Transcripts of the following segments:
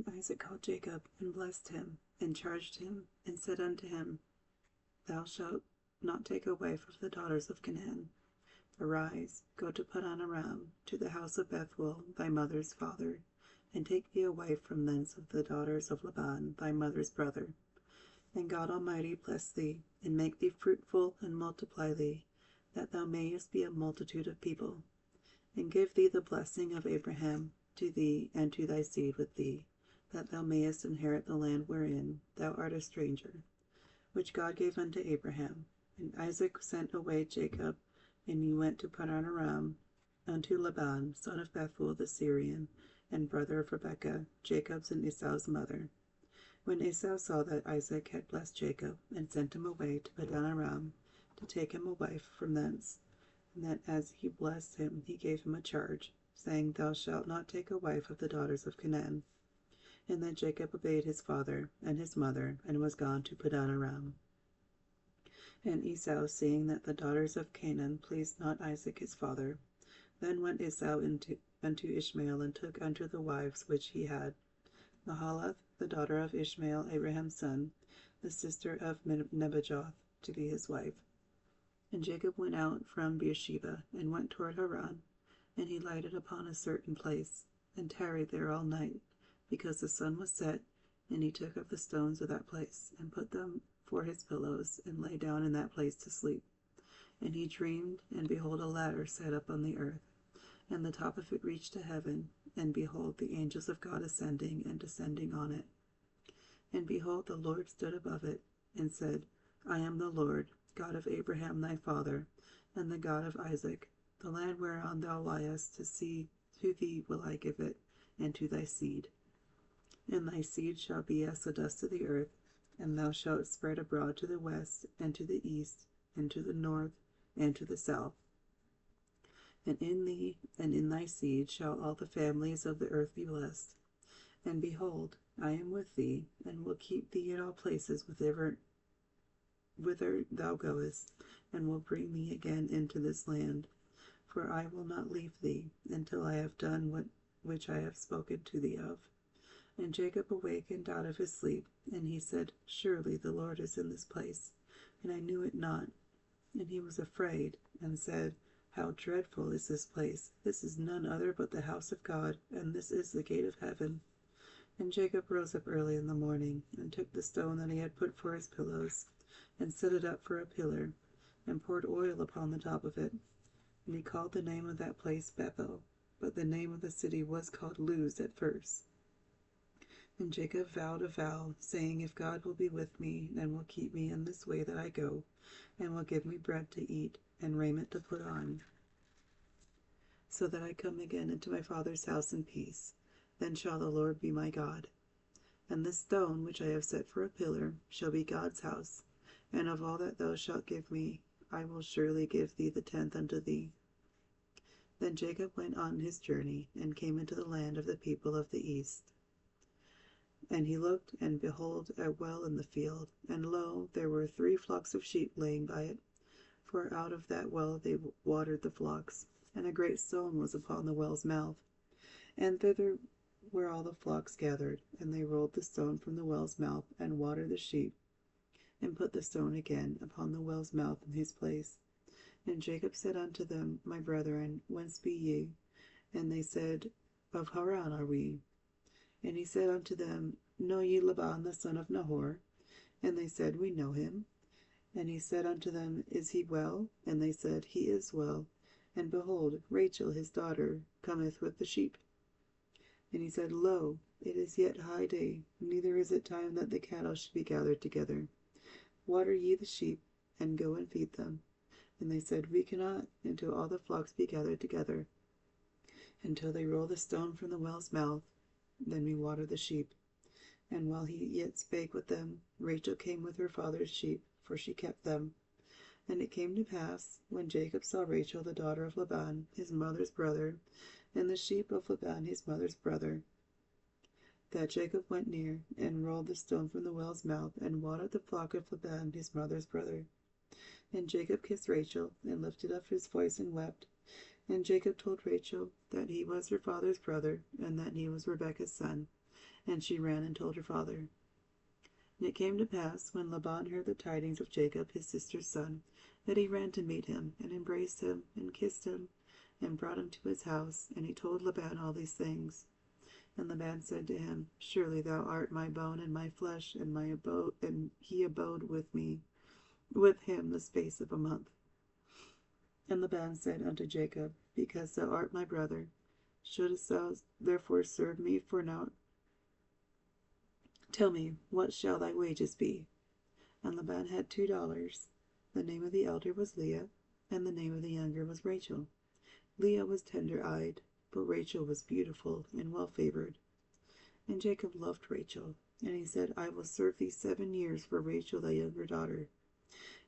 Isaac called Jacob, and blessed him, and charged him, and said unto him, Thou shalt not take a wife of the daughters of Canaan. Arise, go to Padan-aram, to the house of Bethuel thy mother's father, and take thee a wife from thence of the daughters of Laban thy mother's brother. And God Almighty bless thee, and make thee fruitful, and multiply thee, that thou mayest be a multitude of people, and give thee the blessing of Abraham to thee and to thy seed with thee, that thou mayest inherit the land wherein thou art a stranger, which God gave unto Abraham. And Isaac sent away Jacob, and he went to Padan-aram unto Laban, son of Bethuel the Syrian, and brother of Rebekah, Jacob's and Esau's mother. When Esau saw that Isaac had blessed Jacob, and sent him away to Padan-aram to take him a wife from thence, and that as he blessed him he gave him a charge, saying, Thou shalt not take a wife of the daughters of Canaan. And then Jacob obeyed his father and his mother, and was gone to Padan-aram. And Esau, seeing that the daughters of Canaan pleased not Isaac his father, then went Esau unto Ishmael, and took unto the wives which he had Mahalath, the daughter of Ishmael Abraham's son, the sister of Nebajoth, to be his wife. And Jacob went out from Beersheba, and went toward Haran, and he lighted upon a certain place, and tarried there all night, because the sun was set. And he took of the stones of that place, and put them for his pillows, and lay down in that place to sleep. And he dreamed, and behold, a ladder set up on the earth, and the top of it reached to heaven, and behold, the angels of God ascending and descending on it. And behold, the Lord stood above it, and said, I am the Lord, God of Abraham thy father, and the God of Isaac. The land whereon thou liest, to thee will I give it, and to thy seed. And thy seed shall be as the dust of the earth, and thou shalt spread abroad to the west, and to the east, and to the north, and to the south. And in thee and in thy seed shall all the families of the earth be blessed. And behold, I am with thee, and will keep thee in all places whither thou goest, and will bring thee again into this land. For I will not leave thee, until I have done which I have spoken to thee of. And Jacob awakened out of his sleep, and he said, Surely the Lord is in this place, and I knew it not. And he was afraid, and said, How dreadful is this place! This is none other but the house of God, and this is the gate of heaven. And Jacob rose up early in the morning, and took the stone that he had put for his pillows, and set it up for a pillar, and poured oil upon the top of it. And he called the name of that place Bethel, but the name of the city was called Luz at first. And Jacob vowed a vow, saying, If God will be with me, and will keep me in this way that I go, and will give me bread to eat, and raiment to put on, so that I come again into my father's house in peace, then shall the Lord be my God. And this stone which I have set for a pillar shall be God's house, and of all that thou shalt give me, I will surely give thee the tenth unto thee. Then Jacob went on his journey, and came into the land of the people of the east. And he looked, and behold, a well in the field, and lo, there were 3 flocks of sheep laying by it, for out of that well they watered the flocks. And a great stone was upon the well's mouth, and thither were all the flocks gathered. And they rolled the stone from the well's mouth, and watered the sheep, and put the stone again upon the well's mouth in his place. And Jacob said unto them, My brethren, whence be ye? And they said, Of Haran are we. And he said unto them, Know ye Laban the son of Nahor? And they said, We know him. And he said unto them, Is he well? And they said, He is well. And behold, Rachel his daughter cometh with the sheep. And he said, Lo, it is yet high day, neither is it time that the cattle should be gathered together. Water ye the sheep, and go and feed them. And they said, We cannot, until all the flocks be gathered together, until they roll the stone from the well's mouth. Then we water the sheep. And while he yet spake with them, Rachel came with her father's sheep, for she kept them. And it came to pass, when Jacob saw Rachel the daughter of Laban, his mother's brother, and the sheep of Laban his mother's brother, that Jacob went near, and rolled the stone from the well's mouth, and watered the flock of Laban his mother's brother. And Jacob kissed Rachel, and lifted up his voice, and wept. And Jacob told Rachel that he was her father's brother, and that he was Rebekah's son. And she ran and told her father. And it came to pass, when Laban heard the tidings of Jacob his sister's son, that he ran to meet him, and embraced him, and kissed him, and brought him to his house. And he told Laban all these things. And Laban said to him, Surely thou art my bone and my flesh, and my abode, and he abode with him the space of a month. And Laban said unto Jacob, Because thou art my brother, shouldest thou therefore serve me? For now tell me, what shall thy wages be? And Laban had 2 daughters. The name of the elder was Leah, and the name of the younger was Rachel. Leah was tender-eyed, but Rachel was beautiful and well-favored. And Jacob loved Rachel, and he said, I will serve thee 7 years for Rachel thy younger daughter.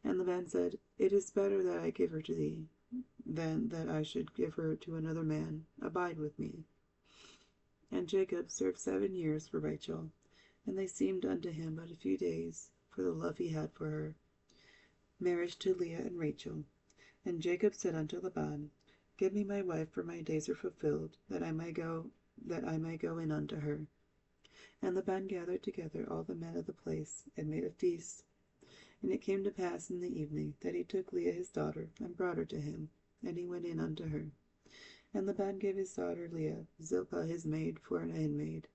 And Laban said, It is better that I give her to thee, than that I should give her to another man. Abide with me. And Jacob served 7 years for Rachel, and they seemed unto him but a few days, for the love he had for her. Marriage to Leah and Rachel. And Jacob said unto Laban, Give me my wife, for my days are fulfilled, that I may go in unto her. And Laban gathered together all the men of the place, and made a feast. And it came to pass in the evening that he took Leah his daughter, and brought her to him, and he went in unto her. And Laban gave his daughter Leah, Zilpah his maid, for an handmaid.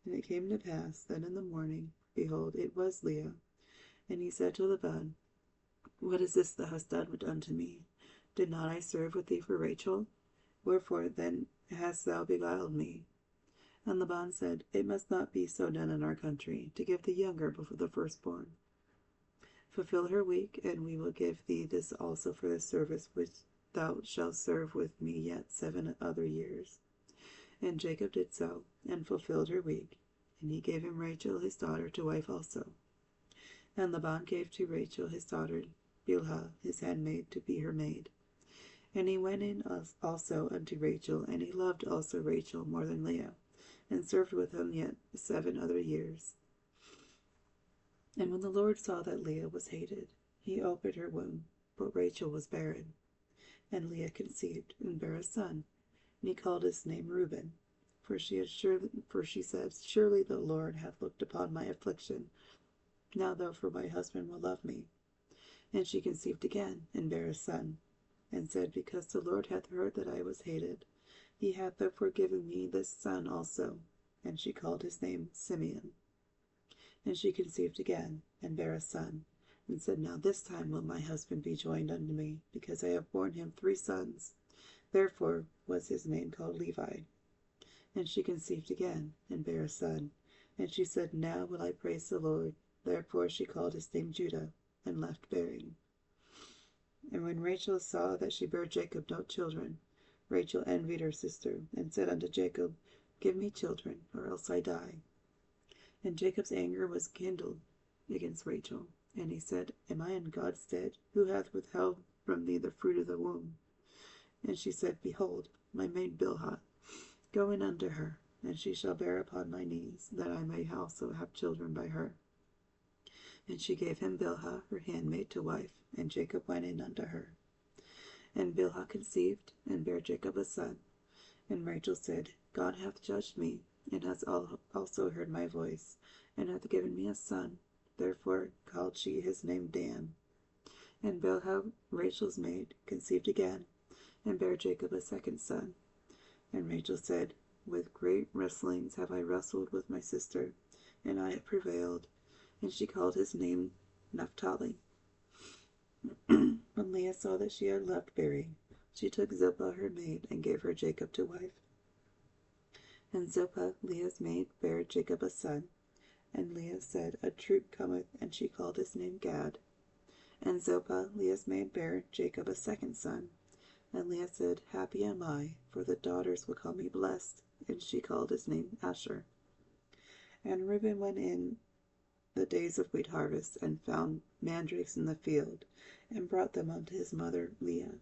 And it came to pass that in the morning, behold, it was Leah. And he said to Laban, What is this thou hast done unto me? Did not I serve with thee for Rachel? Wherefore then hast thou beguiled me? And Laban said, It must not be so done in our country, to give the younger before the firstborn. Fulfill her week, and we will give thee this also for the service which thou shalt serve with me yet 7 other years. And Jacob did so, and fulfilled her week, and he gave him Rachel his daughter to wife also. And Laban gave to Rachel his daughter Bilhah his handmaid to be her maid. And he went in also unto Rachel, and he loved also Rachel more than Leah, and served with him yet 7 other years. And when the Lord saw that Leah was hated, he opened her womb, but Rachel was barren. And Leah conceived, and bare a son, and he called his name Reuben. For she said, Surely the Lord hath looked upon my affliction. Now therefore my husband will love me. And she conceived again, and bare a son, and said, Because the Lord hath heard that I was hated, he hath therefore given me this son also. And she called his name Simeon. And she conceived again, and bare a son, and said, Now this time will my husband be joined unto me, because I have borne him 3 sons. Therefore was his name called Levi. And she conceived again, and bare a son. And she said, Now will I praise the Lord. Therefore she called his name Judah, and left bearing. And when Rachel saw that she bare Jacob no children, Rachel envied her sister, and said unto Jacob, Give me children, or else I die. And Jacob's anger was kindled against Rachel, and he said, Am I in God's stead, who hath withheld from thee the fruit of the womb? And she said, Behold, my maid Bilhah, go in unto her, and she shall bear upon my knees, that I may also have children by her. And she gave him Bilhah, her handmaid, to wife, and Jacob went in unto her. And Bilhah conceived, and bare Jacob a son. And Rachel said, God hath judged me, and hath also heard my voice, and hath given me a son. Therefore called she his name Dan. And Bilhah, Rachel's maid, conceived again, and bare Jacob a second son. And Rachel said, With great wrestlings have I wrestled with my sister, and I have prevailed. And she called his name Naphtali. When Leah saw that she had left bearing, she took Zilpah her maid, and gave her Jacob to wife. And Zilpah, Leah's maid, bare Jacob a son. And Leah said, A troop cometh, and she called his name Gad. And Zilpah, Leah's maid, bare Jacob a second son. And Leah said, Happy am I, for the daughters will call me blessed. And she called his name Asher. And Reuben went in the days of wheat harvest, and found mandrakes in the field, and brought them unto his mother Leah.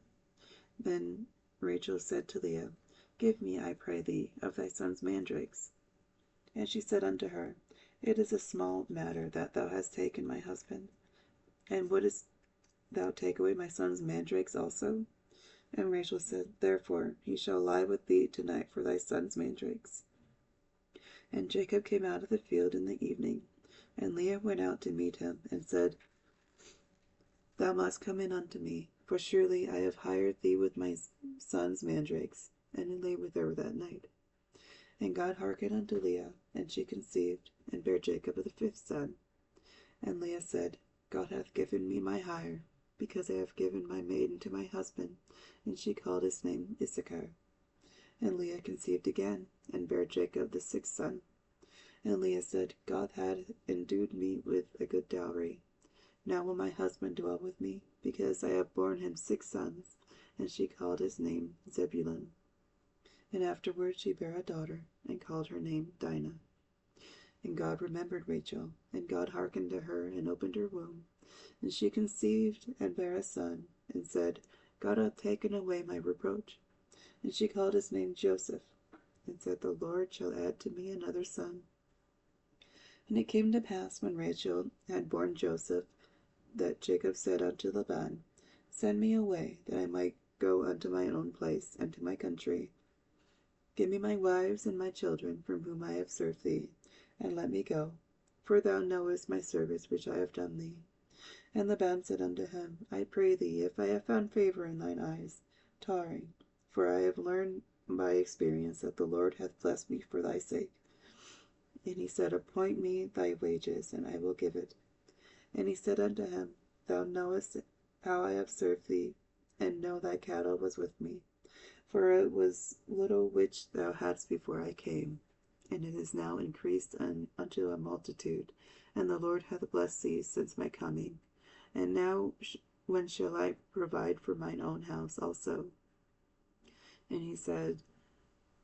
Then Rachel said to Leah, Give me, I pray thee, of thy son's mandrakes. And she said unto her, It is a small matter that thou hast taken my husband. And wouldest thou take away my son's mandrakes also? And Rachel said, Therefore he shall lie with thee tonight for thy son's mandrakes. And Jacob came out of the field in the evening, and Leah went out to meet him, and said, Thou must come in unto me, for surely I have hired thee with my son's mandrakes. And he lay with her that night. And God hearkened unto Leah, and she conceived, and bare Jacob the 5th son. And Leah said, God hath given me my hire, because I have given my maiden to my husband. And she called his name Issachar. And Leah conceived again, and bare Jacob the 6th son. And Leah said, God hath endued me with a good dowry. Now will my husband dwell with me, because I have borne him 6 sons. And she called his name Zebulun. And afterward she bare a daughter, and called her name Dinah. And God remembered Rachel, and God hearkened to her, and opened her womb. And she conceived, and bare a son, and said, God hath taken away my reproach. And she called his name Joseph, and said, The Lord shall add to me another son. And it came to pass, when Rachel had borne Joseph, that Jacob said unto Laban, Send me away, that I might go unto my own place, and to my country. Give me my wives and my children, from whom I have served thee, and let me go, for thou knowest my service which I have done thee. And Laban said unto him, I pray thee, if I have found favor in thine eyes, tarry, for I have learned by experience that the Lord hath blessed me for thy sake. And he said, Appoint me thy wages, and I will give it. And he said unto him, Thou knowest how I have served thee, and know thy cattle was with me. For it was little which thou hadst before I came, and it is now increased unto a multitude, and the Lord hath blessed thee since my coming. And now when shall I provide for mine own house also? And he said,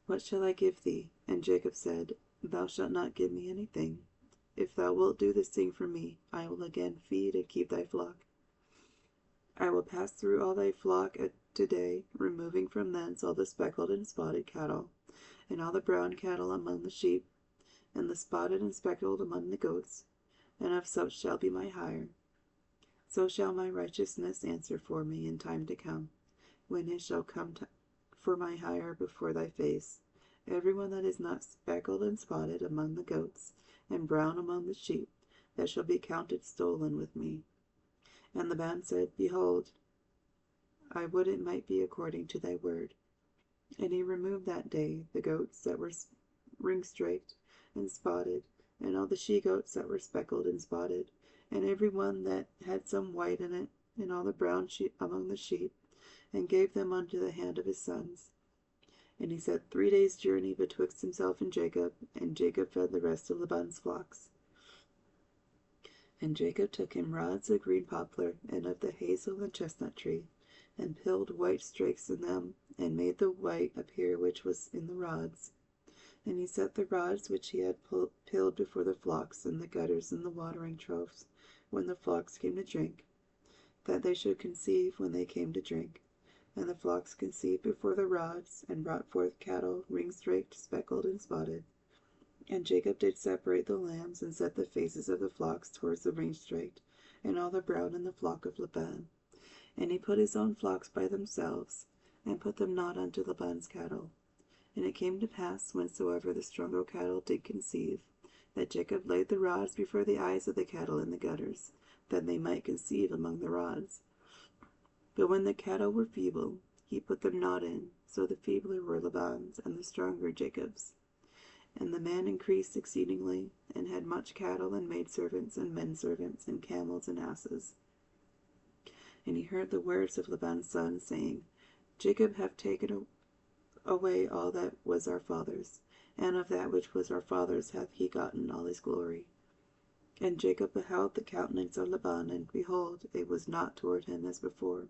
What shall I give thee? And Jacob said, Thou shalt not give me anything. If thou wilt do this thing for me, I will again feed and keep thy flock. I will pass through all thy flock today, removing from thence all the speckled and spotted cattle, and all the brown cattle among the sheep, and the spotted and speckled among the goats, and of such shall be my hire. So shall my righteousness answer for me in time to come, when it shall come for my hire before thy face. Every one that is not speckled and spotted among the goats, and brown among the sheep, that shall be counted stolen with me. And Laban said, Behold, I would it might be according to thy word. And he removed that day the goats that were ring-straked and spotted, and all the she-goats that were speckled and spotted, and every one that had some white in it, and all the brown sheep among the sheep, and gave them unto the hand of his sons. And he set 3 days' journey betwixt himself and Jacob fed the rest of Laban's flocks. And Jacob took him rods of green poplar, and of the hazel and chestnut tree, and pilled white strakes in them, and made the white appear which was in the rods. And he set the rods which he had pilled before the flocks in the gutters and the watering troughs, when the flocks came to drink, that they should conceive when they came to drink. And the flocks conceived before the rods, and brought forth cattle ring-straked, speckled, and spotted. And Jacob did separate the lambs, and set the faces of the flocks towards the ring-straked, and all the brown in the flock of Laban. And he put his own flocks by themselves, and put them not unto Laban's cattle. And it came to pass, whensoever the stronger cattle did conceive, that Jacob laid the rods before the eyes of the cattle in the gutters, that they might conceive among the rods. But when the cattle were feeble, he put them not in, so the feebler were Laban's, and the stronger Jacob's. And the man increased exceedingly, and had much cattle, and maidservants, and menservants, and camels, and asses. And he heard the words of Laban's son, saying, Jacob hath taken away all that was our father's, and of that which was our father's hath he gotten all his glory. And Jacob beheld the countenance of Laban, and behold, it was not toward him as before.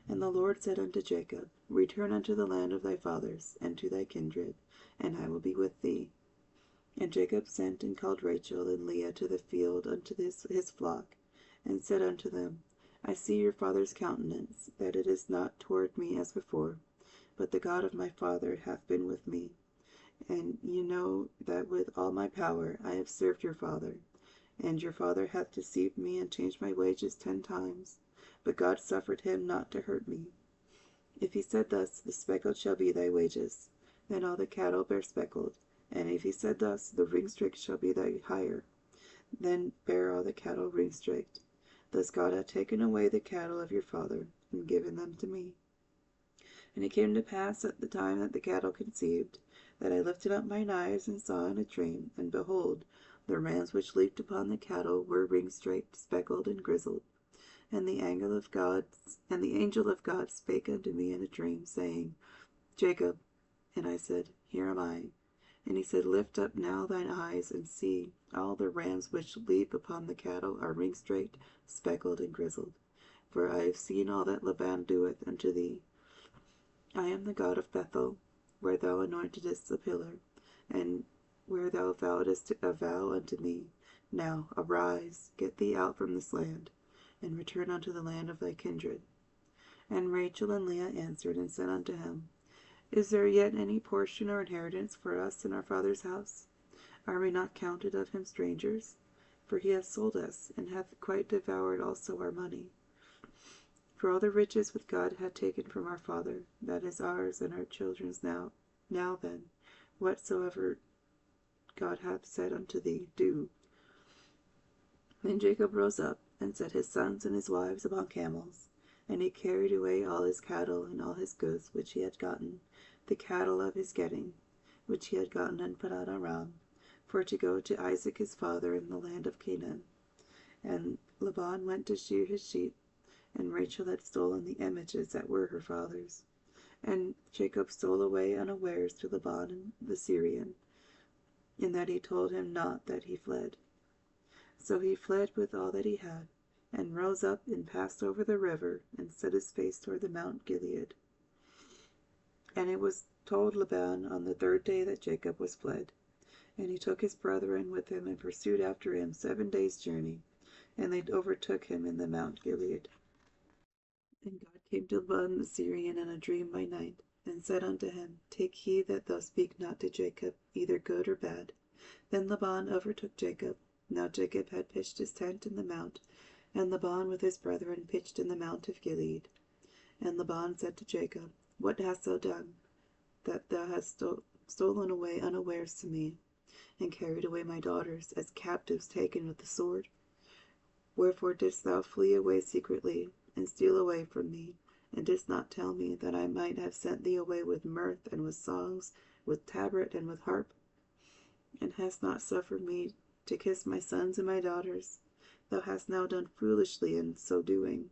And the Lord said unto Jacob, Return unto the land of thy fathers, and to thy kindred, and I will be with thee. And Jacob sent and called Rachel and Leah to the field unto his flock, and said unto them, I see your father's countenance, that it is not toward me as before, but the God of my father hath been with me. And ye know that with all my power I have served your father. And your father hath deceived me, and changed my wages 10 times. But God suffered him not to hurt me. If he said thus, the speckled shall be thy wages. Then all the cattle bare speckled, And if he said thus, the ringstraked shall be thy hire. Then bear all the cattle ringstraked. Thus God hath taken away the cattle of your father, and given them to me. And it came to pass at the time that the cattle conceived, that I lifted up mine eyes and saw in a dream, and behold, the rams which leaped upon the cattle were ringstraked, speckled, and grizzled. And the angel of God spake unto me in a dream, saying, Jacob. And I said, Here am I. And he said, Lift up now thine eyes, and see, all the rams which leap upon the cattle are ringstraked, speckled, and grizzled. For I have seen all that Laban doeth unto thee. I am the God of Bethel, where thou anointedst the pillar, and where thou vowedst a vow unto me. Now arise, get thee out from this land, and return unto the land of thy kindred. And Rachel and Leah answered and said unto him, Is there yet any portion or inheritance for us in our father's house? Are we not counted of him strangers? For he hath sold us, and hath quite devoured also our money. For all the riches which God hath taken from our father, that is ours and our children's now. Now then, whatsoever God hath said unto thee, do. Then Jacob rose up, and set his sons and his wives upon camels, and he carried away all his cattle and all his goods which he had gotten, the cattle of his getting, which he had gotten in Padan Aram, for to go to Isaac his father in the land of Canaan. And Laban went to shear his sheep, and Rachel had stolen the images that were her father's. And Jacob stole away unawares to Laban the Syrian, in that he told him not that he fled. So he fled with all that he had, and rose up and passed over the river, and set his face toward the Mount Gilead. And it was told Laban on the 3rd day that Jacob was fled. And he took his brethren with him, and pursued after him 7 days' journey, and they overtook him in the Mount Gilead. And God came to Laban the Syrian in a dream by night, and said unto him, Take heed that thou speak not to Jacob, either good or bad. Then Laban overtook Jacob. Now Jacob had pitched his tent in the mount, and Laban with his brethren pitched in the mount of Gilead. And Laban said to Jacob, What hast thou done, that thou hast stolen away unawares to me, and carried away my daughters as captives taken with the sword? Wherefore didst thou flee away secretly, and steal away from me, and didst not tell me, that I might have sent thee away with mirth, and with songs, with tabret, and with harp? And hast not suffered me to kiss my sons and my daughters? Thou hast now done foolishly in so doing.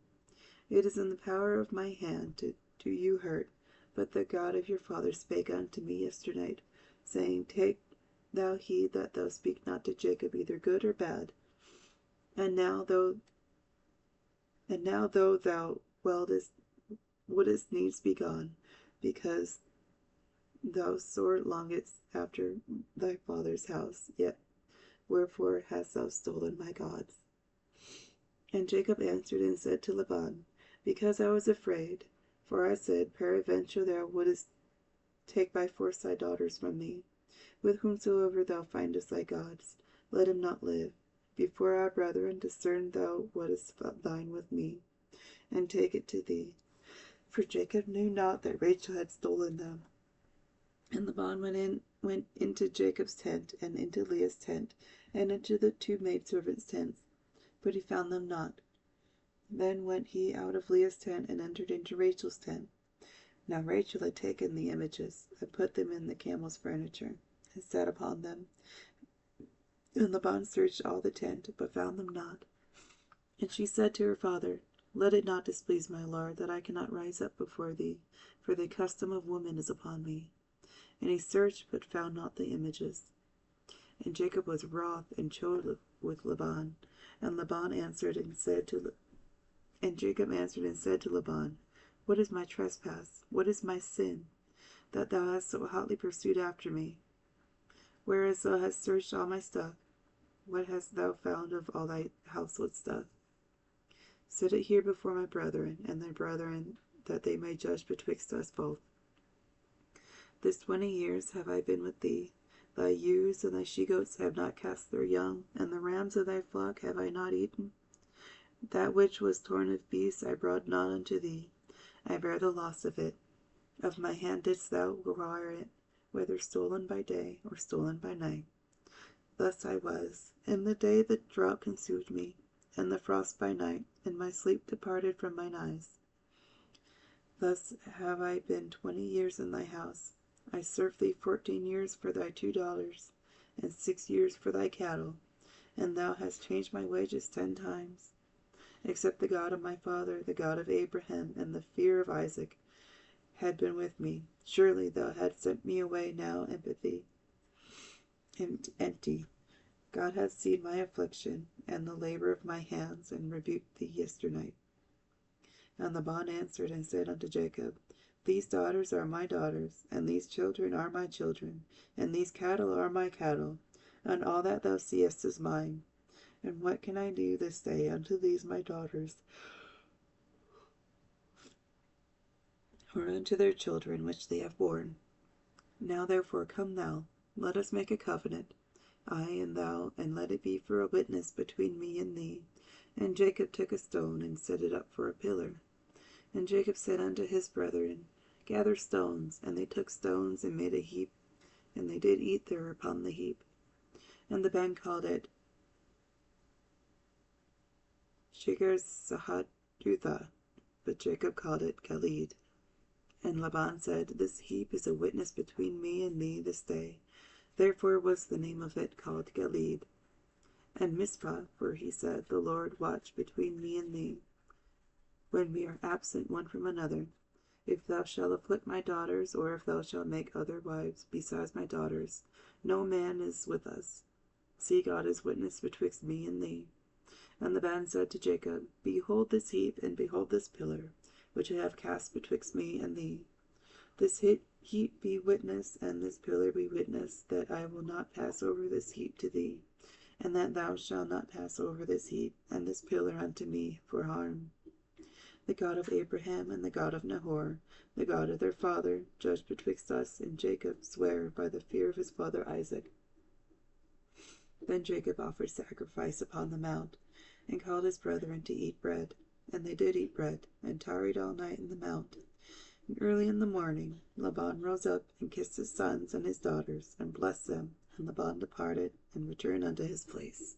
It is in the power of my hand to do you hurt, but the God of your father spake unto me yesternight, saying, Take thou heed that thou speak not to Jacob either good or bad. And now though thou wouldest needs be gone, because thou sore longest after thy father's house, yet wherefore hast thou stolen my gods? And Jacob answered and said to Laban, Because I was afraid, for I said, Peradventure thou wouldest take by force thy daughters from me. With whomsoever thou findest thy gods, let him not live. Before our brethren discern thou what is thine with me, and take it to thee. For Jacob knew not that Rachel had stolen them. And Laban went into Jacob's tent, and into Leah's tent, and into the 2 maidservants' tents, but he found them not. Then went he out of Leah's tent, and entered into Rachel's tent. Now Rachel had taken the images, and put them in the camel's furniture, and sat upon them. And Laban searched all the tent, but found them not. And she said to her father, Let it not displease my lord, that I cannot rise up before thee, for the custom of women is upon me. And he searched, but found not the images. And Jacob was wroth and chode with Laban. And Jacob answered and said to Laban, What is my trespass? What is my sin, that thou hast so hotly pursued after me? Whereas thou hast searched all my stuff, what hast thou found of all thy household stuff? Set it here before my brethren and thy brethren, that they may judge betwixt us both. This 20 years have I been with thee. Thy ewes and thy she-goats have not cast their young, and the rams of thy flock have I not eaten. That which was torn of beasts I brought not unto thee. I bear the loss of it. Of my hand didst thou require it. whether stolen by day or stolen by night. Thus I was. In the day the drought consumed me, and the frost by night, and my sleep departed from mine eyes. Thus have I been 20 years in thy house. I served thee 14 years for thy 2 daughters, and 6 years for thy cattle, and thou hast changed my wages 10 times. Except the God of my father, the God of Abraham, and the fear of Isaac, had been with me, surely thou hadst sent me away now empty. God hath seen my affliction, and the labor of my hands, and rebuked thee yesternight. And Laban answered and said unto Jacob, These daughters are my daughters, and these children are my children, and these cattle are my cattle, and all that thou seest is mine. And what can I do this day unto these my daughters, or unto their children which they have borne? Now therefore come thou, let us make a covenant, I and thou, and let it be for a witness between me and thee. And Jacob took a stone, and set it up for a pillar. And Jacob said unto his brethren, Gather stones. And they took stones, and made a heap, and they did eat there upon the heap. And the band called it Shigar-Sahadutha, but Jacob called it Gilead. And Laban said, This heap is a witness between me and thee this day. Therefore was the name of it called Gilead. And Mizpah, for he said, The Lord watch between me and thee, when we are absent one from another. If thou shalt afflict my daughters, or if thou shalt make other wives besides my daughters, no man is with us. See, God is witness betwixt me and thee. And the band said to Jacob, Behold this heap, and behold this pillar, which I have cast betwixt me and thee. This heap be witness, and this pillar be witness, that I will not pass over this heap to thee, and that thou shalt not pass over this heap and this pillar unto me for harm. The God of Abraham and the God of Nahor, the God of their father, judge betwixt us and Jacob, swear by the fear of his father Isaac. Then Jacob offered sacrifice upon the mount, and called his brethren to eat bread. And they did eat bread, and tarried all night in the mount. And early in the morning Laban rose up, and kissed his sons and his daughters, and blessed them. And Laban departed, and returned unto his place.